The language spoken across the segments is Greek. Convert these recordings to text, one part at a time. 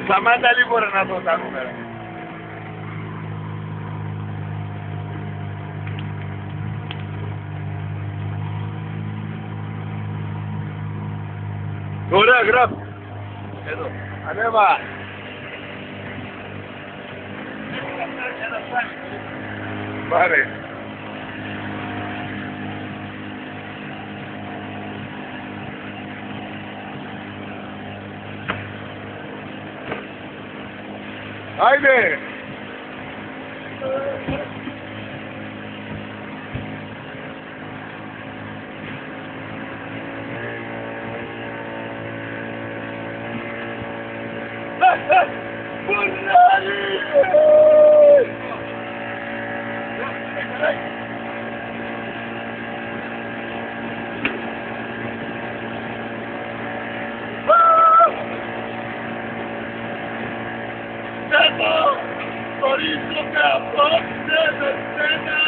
Σταμάτα λίγο ρε να δω τα νούμερα. Ωραία, γράφει. Εδώ. Ανέβα. Πάρε. Άιντε. Εδώ, χωρίζομαι απόψε με σένα.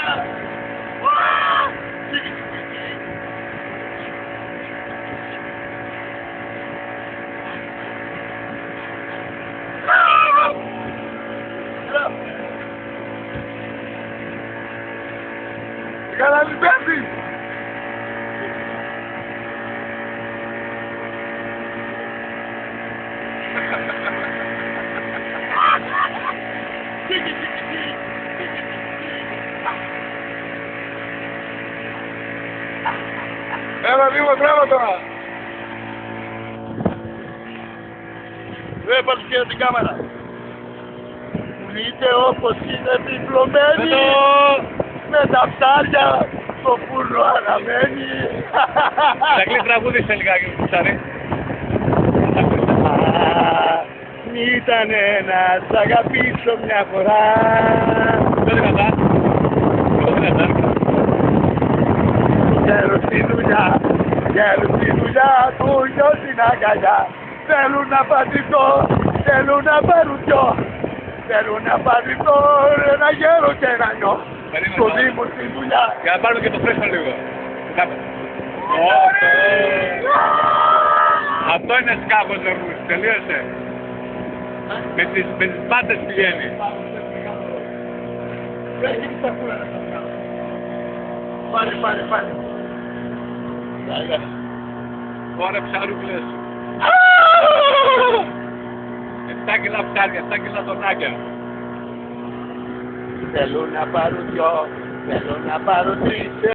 Καλά μην πέφτεις. Έλα λίγο τράβα τώρα. Δεν πάρεις και την κάμερα. Είτε όπως είναι επιπλωμένη με τα ψάρια στο φούρνο αναμένει. Θα κλείσει τραγούδισε λιγάκι μου ψάρι. Ήτανε να σ' αγαπήσω μια φορά. Πιο δυνατά. Πιο δυνατά. Γέρος στη δουλειά, γέρος στη δουλειά του γιος στην αγκαλιά. Θέλουν να πατηθώ, θέλουν να πάρουν δυο. Θέλουν να πατηθώ ένα γέρο και ένα νιό. Στο Δήμο στη δουλειά. Για να πάρουμε και το φρέσκο λίγο. Αυτό είναι σκάφος λεβούς, τελείωσε. Με τις πάτες πηγαίνει. Πάρε. Ωραία ψαρούκλες. 7 κιλά ψάρια, 7 κιλά τονάκια. Θέλω να πάρω δυο, θέλω να πάρω τρεις.